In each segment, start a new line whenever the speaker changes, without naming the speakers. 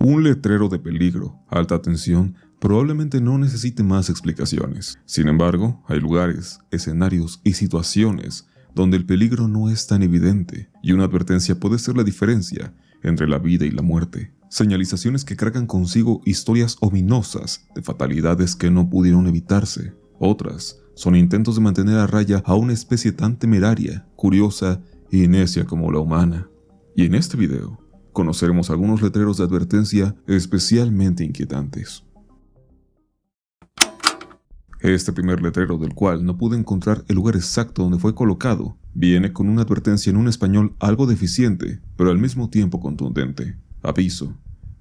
Un letrero de peligro, alta tensión, probablemente no necesite más explicaciones. Sin embargo, hay lugares, escenarios y situaciones donde el peligro no es tan evidente y una advertencia puede ser la diferencia entre la vida y la muerte. Señalizaciones que cargan consigo historias ominosas de fatalidades que no pudieron evitarse. Otras son intentos de mantener a raya a una especie tan temeraria, curiosa y necia como la humana. Y en este video conoceremos algunos letreros de advertencia especialmente inquietantes. Este primer letrero, del cual no pude encontrar el lugar exacto donde fue colocado, viene con una advertencia en un español algo deficiente, pero al mismo tiempo contundente. Aviso: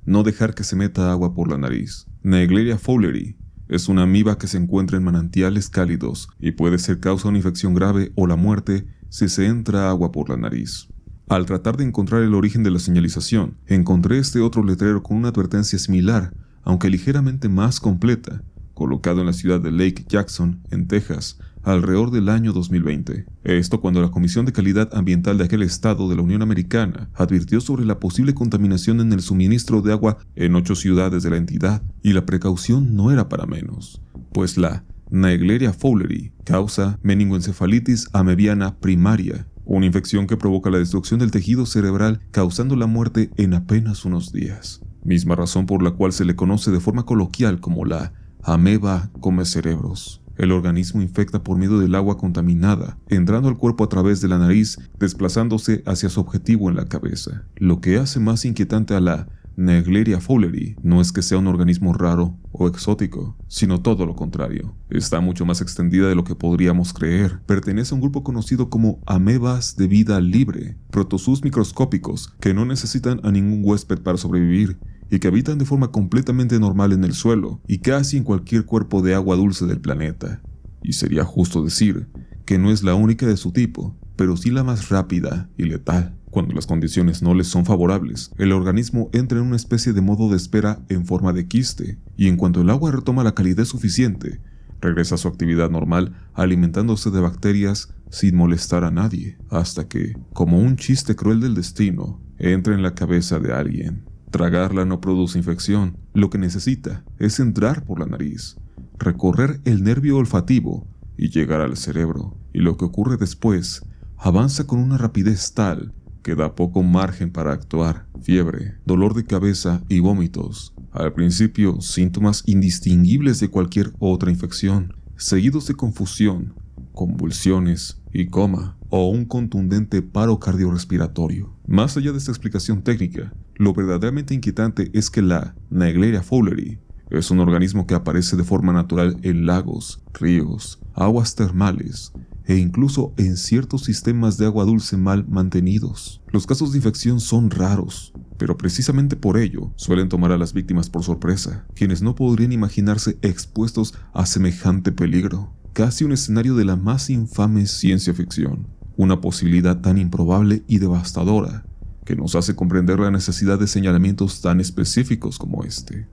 no dejar que se meta agua por la nariz. Naegleria fowleri es una amiba que se encuentra en manantiales cálidos y puede ser causa de una infección grave o la muerte si se entra agua por la nariz. Al tratar de encontrar el origen de la señalización, encontré este otro letrero con una advertencia similar, aunque ligeramente más completa, colocado en la ciudad de Lake Jackson, en Texas, alrededor del año 2020. Esto cuando la Comisión de Calidad Ambiental de aquel estado de la Unión Americana advirtió sobre la posible contaminación en el suministro de agua en 8 ciudades de la entidad, y la precaución no era para menos, pues la Naegleria fowleri causa meningoencefalitis amebiana primaria, una infección que provoca la destrucción del tejido cerebral, causando la muerte en apenas unos días. Misma razón por la cual se le conoce de forma coloquial como la ameba come cerebros. El organismo infecta por medio del agua contaminada, entrando al cuerpo a través de la nariz, desplazándose hacia su objetivo en la cabeza. Lo que hace más inquietante a la Naegleria fowleri no es que sea un organismo raro o exótico, sino todo lo contrario. Está mucho más extendida de lo que podríamos creer. Pertenece a un grupo conocido como amebas de vida libre, protozoos microscópicos que no necesitan a ningún huésped para sobrevivir y que habitan de forma completamente normal en el suelo y casi en cualquier cuerpo de agua dulce del planeta. Y sería justo decir que no es la única de su tipo, pero sí la más rápida y letal. Cuando las condiciones no les son favorables, el organismo entra en una especie de modo de espera en forma de quiste, y en cuanto el agua retoma la calidez suficiente, regresa a su actividad normal, alimentándose de bacterias sin molestar a nadie, hasta que, como un chiste cruel del destino, entra en la cabeza de alguien. Tragarla no produce infección, lo que necesita es entrar por la nariz, recorrer el nervio olfativo y llegar al cerebro, y lo que ocurre después avanza con una rapidez tal que da poco margen para actuar. Fiebre, dolor de cabeza y vómitos. Al principio, síntomas indistinguibles de cualquier otra infección, seguidos de confusión, convulsiones y coma, o un contundente paro cardiorrespiratorio. Más allá de esta explicación técnica, lo verdaderamente inquietante es que la Naegleria fowleri es un organismo que aparece de forma natural en lagos, ríos, aguas termales e incluso en ciertos sistemas de agua dulce mal mantenidos. Los casos de infección son raros, pero precisamente por ello suelen tomar a las víctimas por sorpresa, quienes no podrían imaginarse expuestos a semejante peligro. Casi un escenario de la más infame ciencia ficción, una posibilidad tan improbable y devastadora que nos hace comprender la necesidad de señalamientos tan específicos como este.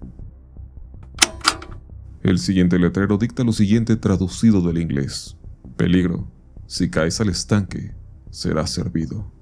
El siguiente letrero dicta lo siguiente traducido del inglés: peligro, si caes al estanque, serás servido.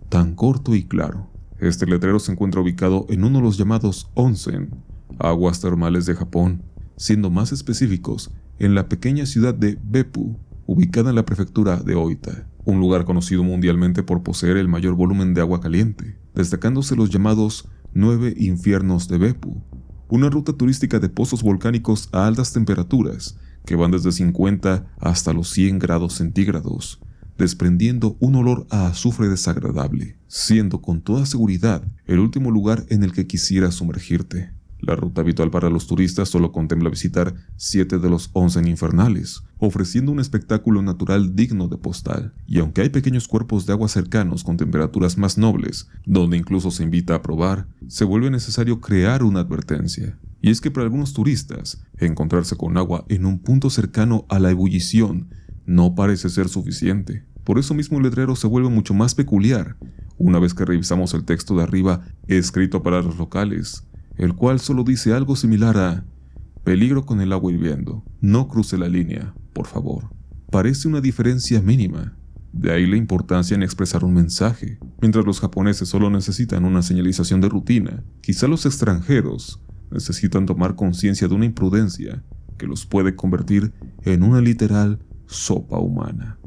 Tan corto y claro. Este letrero se encuentra ubicado en uno de los llamados onsen, aguas termales de Japón, siendo más específicos en la pequeña ciudad de Beppu, ubicada en la prefectura de Oita, un lugar conocido mundialmente por poseer el mayor volumen de agua caliente, destacándose los llamados 9 infiernos de Beppu, una ruta turística de pozos volcánicos a altas temperaturas que van desde 50 hasta los 100 grados centígrados, desprendiendo un olor a azufre desagradable, siendo con toda seguridad el último lugar en el que quisieras sumergirte. La ruta habitual para los turistas solo contempla visitar 7 de los onsen infernales, ofreciendo un espectáculo natural digno de postal, y aunque hay pequeños cuerpos de agua cercanos con temperaturas más nobles, donde incluso se invita a probar, se vuelve necesario crear una advertencia. Y es que para algunos turistas, encontrarse con agua en un punto cercano a la ebullición no parece ser suficiente. Por eso mismo el letrero se vuelve mucho más peculiar, una vez que revisamos el texto de arriba escrito para los locales, el cual solo dice algo similar a: peligro con el agua hirviendo, no cruce la línea, por favor. Parece una diferencia mínima, De ahí la importancia en expresar un mensaje. Mientras los japoneses solo necesitan una señalización de rutina, quizá los extranjeros necesitan tomar conciencia de una imprudencia que los puede convertir en una literal sopa humana.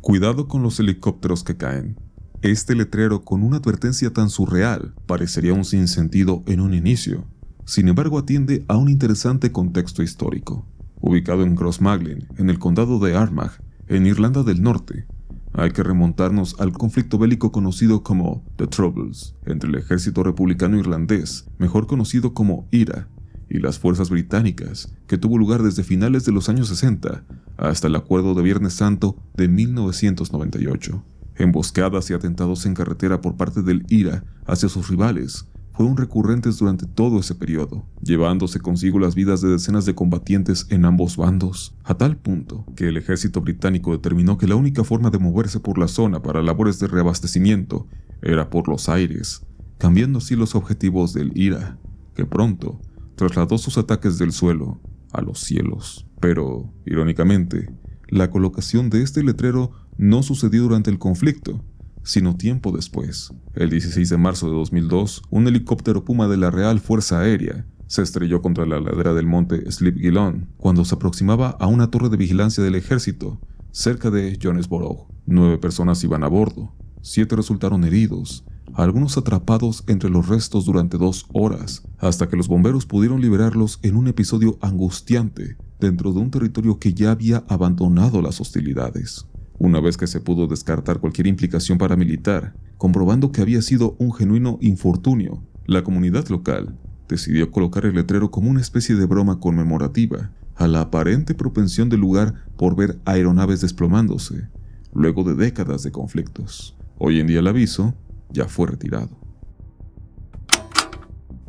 Cuidado con los helicópteros que caen. Este letrero, con una advertencia tan surreal, parecería un sinsentido en un inicio. Sin embargo, atiende a un interesante contexto histórico. Ubicado en Crossmaglen, en el condado de Armagh, en Irlanda del Norte, hay que remontarnos al conflicto bélico conocido como The Troubles, entre el ejército republicano irlandés, mejor conocido como IRA, y las fuerzas británicas, que tuvo lugar desde finales de los años 60 hasta el Acuerdo de Viernes Santo de 1998. Emboscadas y atentados en carretera por parte del IRA hacia sus rivales fueron recurrentes durante todo ese periodo, llevándose consigo las vidas de decenas de combatientes en ambos bandos, a tal punto que el ejército británico determinó que la única forma de moverse por la zona para labores de reabastecimiento era por los aires, cambiando así los objetivos del IRA, que pronto trasladó sus ataques del suelo a los cielos. Pero, irónicamente, la colocación de este letrero no sucedió durante el conflicto, sino tiempo después. El 16 de marzo de 2002, un helicóptero Puma de la Real Fuerza Aérea se estrelló contra la ladera del monte Slipgillon cuando se aproximaba a una torre de vigilancia del ejército cerca de Jonesboro. 9 personas iban a bordo, 7 resultaron heridos, algunos atrapados entre los restos durante 2 horas, hasta que los bomberos pudieron liberarlos en un episodio angustiante dentro de un territorio que ya había abandonado las hostilidades. Una vez que se pudo descartar cualquier implicación paramilitar, comprobando que había sido un genuino infortunio, la comunidad local decidió colocar el letrero como una especie de broma conmemorativa a la aparente propensión del lugar por ver aeronaves desplomándose, luego de décadas de conflictos. Hoy en día el aviso ya fue retirado.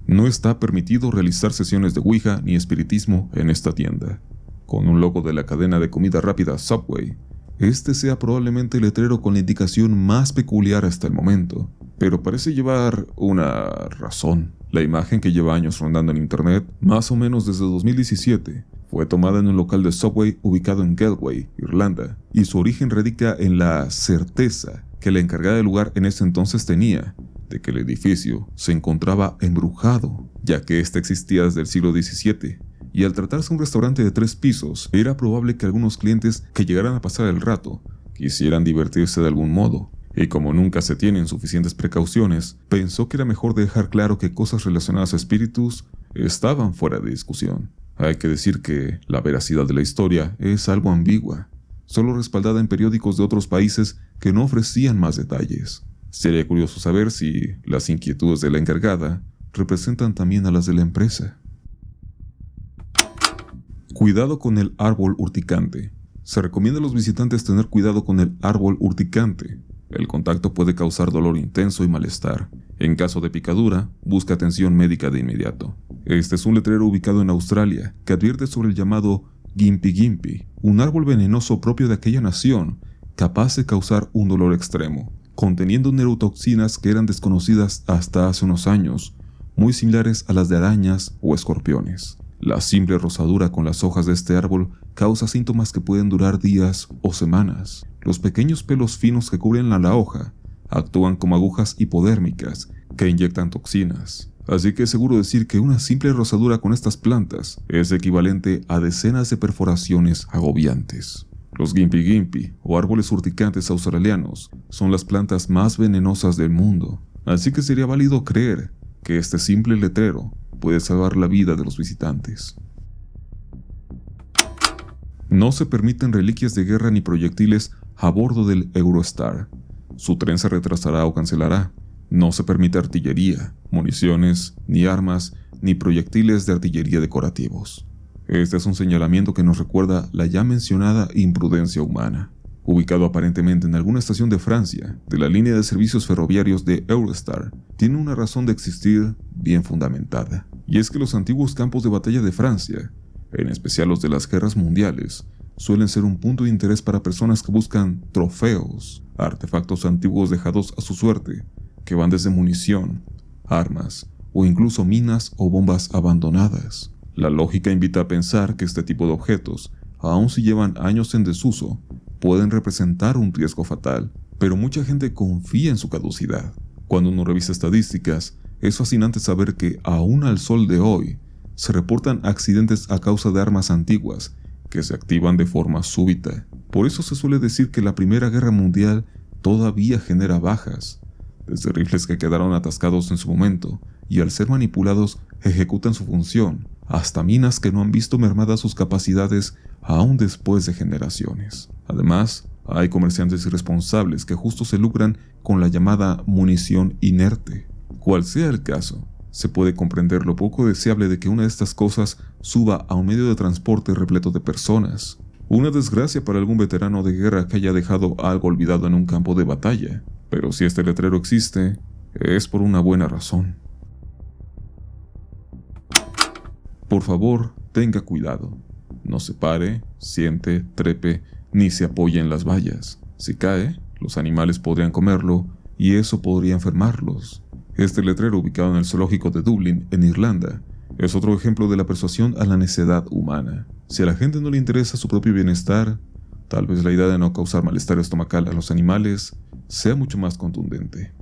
No está permitido realizar sesiones de Ouija ni espiritismo en esta tienda. Con un logo de la cadena de comida rápida Subway, este sea probablemente el letrero con la indicación más peculiar hasta el momento, pero parece llevar una razón. La imagen, que lleva años rondando en internet, más o menos desde 2017, fue tomada en un local de Subway ubicado en Galway, Irlanda, y su origen radica en la certeza que la encargada del lugar en ese entonces tenía de que el edificio se encontraba embrujado, ya que este existía desde el siglo XVII, y al tratarse de un restaurante de 3 pisos, era probable que algunos clientes que llegaran a pasar el rato quisieran divertirse de algún modo, y como nunca se tienen suficientes precauciones, pensó que era mejor dejar claro que cosas relacionadas a espíritus estaban fuera de discusión. Hay que decir que la veracidad de la historia es algo ambigua, solo respaldada en periódicos de otros países que no ofrecían más detalles. Sería curioso saber si las inquietudes de la encargada representan también a las de la empresa. Cuidado con el árbol urticante. Se recomienda a los visitantes tener cuidado con el árbol urticante. El contacto puede causar dolor intenso y malestar. En caso de picadura, busca atención médica de inmediato. Este es un letrero ubicado en Australia que advierte sobre el llamado Gympie Gympie, un árbol venenoso propio de aquella nación, capaz de causar un dolor extremo, conteniendo neurotoxinas que eran desconocidas hasta hace unos años, muy similares a las de arañas o escorpiones. La simple rozadura con las hojas de este árbol causa síntomas que pueden durar días o semanas. Los pequeños pelos finos que cubren la hoja actúan como agujas hipodérmicas que inyectan toxinas. Así que es seguro decir que una simple rozadura con estas plantas es equivalente a decenas de perforaciones agobiantes. Los Gympie Gympie, o árboles urticantes australianos, son las plantas más venenosas del mundo, así que sería válido creer que este simple letrero puede salvar la vida de los visitantes. No se permiten reliquias de guerra ni proyectiles a bordo del Eurostar. Su tren se retrasará o cancelará. No se permite artillería, municiones, ni armas, ni proyectiles de artillería decorativos. Este es un señalamiento que nos recuerda la ya mencionada imprudencia humana. Ubicado aparentemente en alguna estación de Francia, de la línea de servicios ferroviarios de Eurostar, tiene una razón de existir bien fundamentada. Y es que los antiguos campos de batalla de Francia, en especial los de las guerras mundiales, suelen ser un punto de interés para personas que buscan trofeos, artefactos antiguos dejados a su suerte, que van desde munición, armas o incluso minas o bombas abandonadas. La lógica invita a pensar que este tipo de objetos aun si llevan años en desuso, pueden representar un riesgo fatal, pero mucha gente confía en su caducidad. Cuando uno revisa estadísticas, es fascinante saber que aún al sol de hoy se reportan accidentes a causa de armas antiguas que se activan de forma súbita. Por eso se suele decir que la Primera Guerra Mundial todavía genera bajas, desde rifles que quedaron atascados en su momento y al ser manipulados ejecutan su función, hasta minas que no han visto mermadas sus capacidades aún después de generaciones. Además, hay comerciantes irresponsables que justo se lucran con la llamada munición inerte. Cual sea el caso, se puede comprender lo poco deseable de que una de estas cosas suba a un medio de transporte repleto de personas. Una desgracia para algún veterano de guerra que haya dejado algo olvidado en un campo de batalla. Pero si este letrero existe, es por una buena razón. Por favor, tenga cuidado. No se pare, siente, trepe, ni se apoye en las vallas. Si cae, los animales podrían comerlo y eso podría enfermarlos. Este letrero, ubicado en el zoológico de Dublín, en Irlanda, es otro ejemplo de la persuasión a la necedad humana. Si a la gente no le interesa su propio bienestar, tal vez la idea de no causar malestar estomacal a los animales sea mucho más contundente.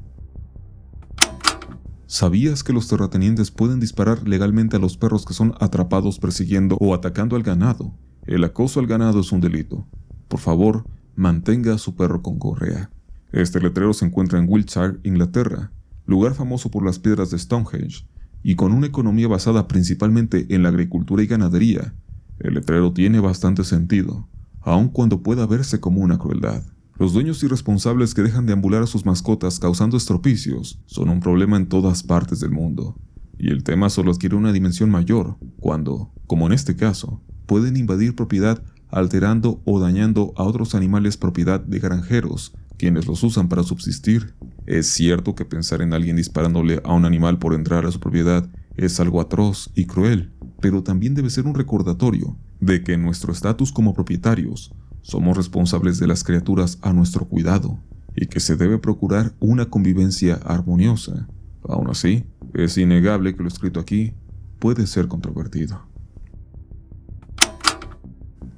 ¿Sabías que los terratenientes pueden disparar legalmente a los perros que son atrapados persiguiendo o atacando al ganado? El acoso al ganado es un delito. Por favor, mantenga a su perro con correa. Este letrero se encuentra en Wiltshire, Inglaterra, lugar famoso por las piedras de Stonehenge, y con una economía basada principalmente en la agricultura y ganadería. El letrero tiene bastante sentido, aun cuando pueda verse como una crueldad. Los dueños irresponsables que dejan de ambular a sus mascotas causando estropicios son un problema en todas partes del mundo. Y el tema solo adquiere una dimensión mayor cuando, como en este caso, pueden invadir propiedad alterando o dañando a otros animales propiedad de granjeros, quienes los usan para subsistir. Es cierto que pensar en alguien disparándole a un animal por entrar a su propiedad es algo atroz y cruel, pero también debe ser un recordatorio de que en nuestro estatus como propietarios somos responsables de las criaturas a nuestro cuidado y que se debe procurar una convivencia armoniosa. Aún así, es innegable que lo escrito aquí puede ser controvertido.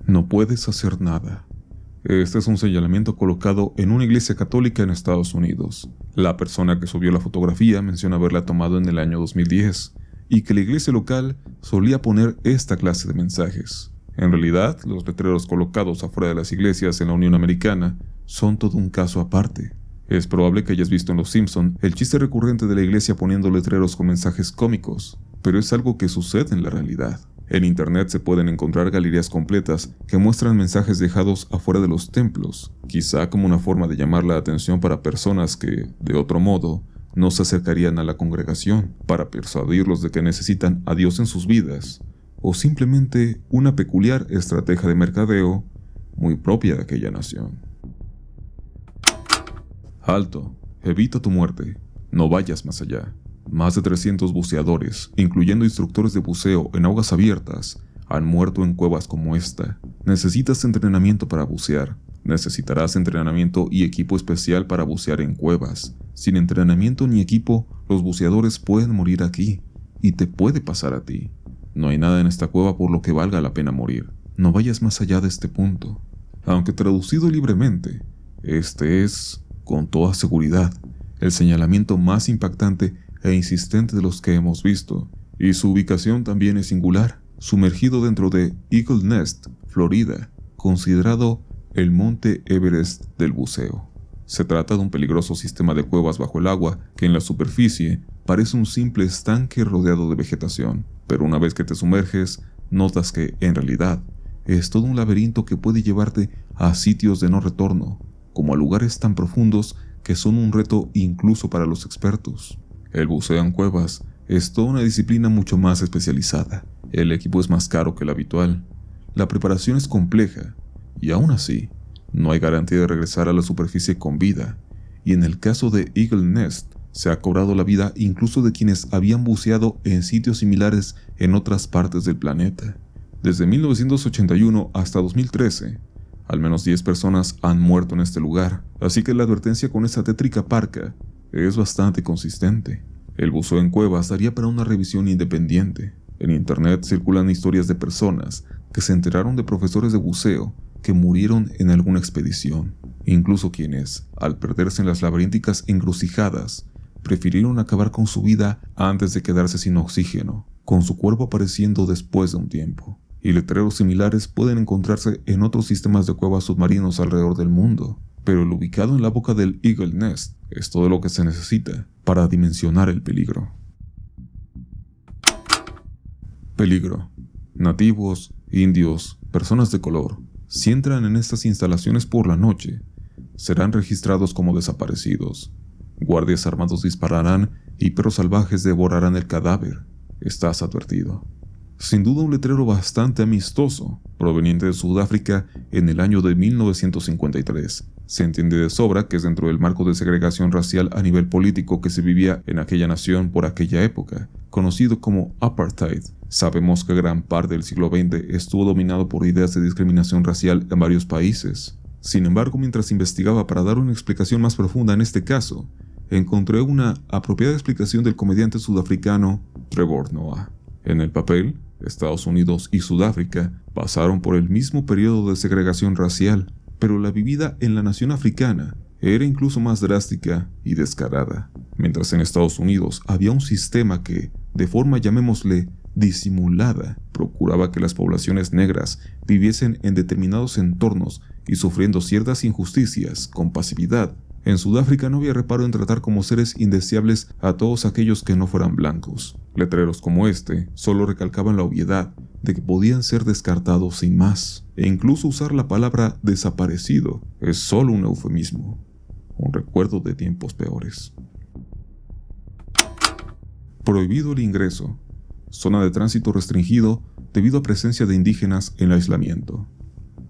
No puedes hacer nada. Este es un señalamiento colocado en una iglesia católica en Estados Unidos. La persona que subió la fotografía menciona haberla tomado en el año 2010 y que la iglesia local solía poner esta clase de mensajes. En realidad, los letreros colocados afuera de las iglesias en la Unión Americana son todo un caso aparte. Es probable que hayas visto en Los Simpson el chiste recurrente de la iglesia poniendo letreros con mensajes cómicos, pero es algo que sucede en la realidad. En internet se pueden encontrar galerías completas que muestran mensajes dejados afuera de los templos, quizá como una forma de llamar la atención para personas que, de otro modo, no se acercarían a la congregación, para persuadirlos de que necesitan a Dios en sus vidas, o simplemente una peculiar estrategia de mercadeo muy propia de aquella nación. Alto, evita tu muerte, no vayas más allá. Más de 300 buceadores, incluyendo instructores de buceo en aguas abiertas, han muerto en cuevas como esta. Necesitas entrenamiento para bucear. Necesitarás entrenamiento y equipo especial para bucear en cuevas. Sin entrenamiento ni equipo, los buceadores pueden morir aquí, y te puede pasar a ti. No hay nada en esta cueva por lo que valga la pena morir. No vayas más allá de este punto. Aunque traducido libremente, este es, con toda seguridad, el señalamiento más impactante e insistente de los que hemos visto, y su ubicación también es singular, sumergido dentro de Eagle Nest, Florida, considerado el monte Everest del buceo. Se trata de un peligroso sistema de cuevas bajo el agua que en la superficie parece un simple estanque rodeado de vegetación, pero una vez que te sumerges, notas que, en realidad, es todo un laberinto que puede llevarte a sitios de no retorno, como a lugares tan profundos que son un reto incluso para los expertos. El buceo en cuevas es toda una disciplina mucho más especializada. El equipo es más caro que el habitual. La preparación es compleja y aún así, no hay garantía de regresar a la superficie con vida. Y en el caso de Eagle Nest, se ha cobrado la vida incluso de quienes habían buceado en sitios similares en otras partes del planeta. Desde 1981 hasta 2013, al menos 10 personas han muerto en este lugar, así que la advertencia con esa tétrica parca es bastante consistente. El buceo en cuevas daría para una revisión independiente. En internet circulan historias de personas que se enteraron de profesores de buceo que murieron en alguna expedición, incluso quienes, al perderse en las laberínticas encrucijadas, prefirieron acabar con su vida antes de quedarse sin oxígeno, con su cuerpo apareciendo después de un tiempo. Y letreros similares pueden encontrarse en otros sistemas de cuevas submarinos alrededor del mundo, pero el ubicado en la boca del Eagle Nest es todo lo que se necesita para dimensionar el peligro. Peligro. Nativos, indios, personas de color, si entran en estas instalaciones por la noche, serán registrados como desaparecidos. Guardias armados dispararán y perros salvajes devorarán el cadáver. Estás advertido. Sin duda un letrero bastante amistoso, proveniente de Sudáfrica en el año de 1953. Se entiende de sobra que es dentro del marco de segregación racial a nivel político que se vivía en aquella nación por aquella época, conocido como apartheid. Sabemos que gran parte del siglo XX estuvo dominado por ideas de discriminación racial en varios países. Sin embargo, mientras investigaba para dar una explicación más profunda en este caso, encontré una apropiada explicación del comediante sudafricano Trevor Noah. En el papel, Estados Unidos y Sudáfrica pasaron por el mismo periodo de segregación racial, pero la vivida en la nación africana era incluso más drástica y descarada. Mientras en Estados Unidos había un sistema que, de forma llamémosle disimulada, procuraba que las poblaciones negras viviesen en determinados entornos y sufriendo ciertas injusticias con pasividad. En Sudáfrica no había reparo en tratar como seres indeseables a todos aquellos que no fueran blancos. Letreros como este solo recalcaban la obviedad de que podían ser descartados sin más, e incluso usar la palabra desaparecido es solo un eufemismo, un recuerdo de tiempos peores. Prohibido el ingreso. Zona de tránsito restringido debido a presencia de indígenas en aislamiento.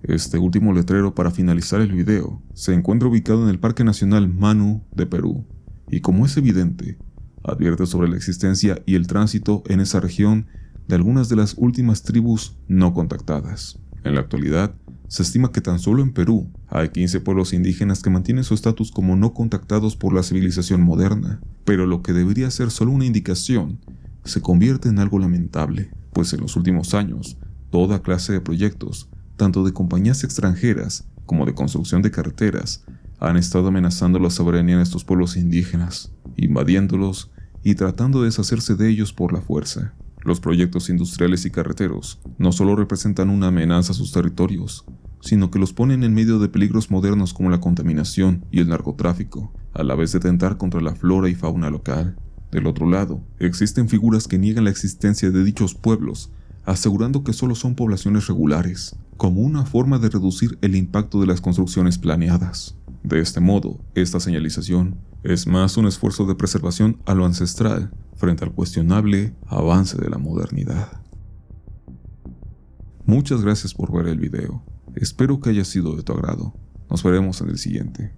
Este último letrero, para finalizar el video, se encuentra ubicado en el Parque Nacional Manu de Perú, y como es evidente, advierte sobre la existencia y el tránsito en esa región de algunas de las últimas tribus no contactadas. En la actualidad, se estima que tan solo en Perú hay 15 pueblos indígenas que mantienen su estatus como no contactados por la civilización moderna, pero lo que debería ser solo una indicación se convierte en algo lamentable, pues en los últimos años, toda clase de proyectos, tanto de compañías extranjeras como de construcción de carreteras, han estado amenazando la soberanía de estos pueblos indígenas, invadiéndolos y tratando de deshacerse de ellos por la fuerza. Los proyectos industriales y carreteros no solo representan una amenaza a sus territorios, sino que los ponen en medio de peligros modernos como la contaminación y el narcotráfico, a la vez de atentar contra la flora y fauna local. Del otro lado, existen figuras que niegan la existencia de dichos pueblos, asegurando que solo son poblaciones regulares, como una forma de reducir el impacto de las construcciones planeadas. De este modo, esta señalización es más un esfuerzo de preservación a lo ancestral frente al cuestionable avance de la modernidad. Muchas gracias por ver el video. Espero que haya sido de tu agrado. Nos veremos en el siguiente.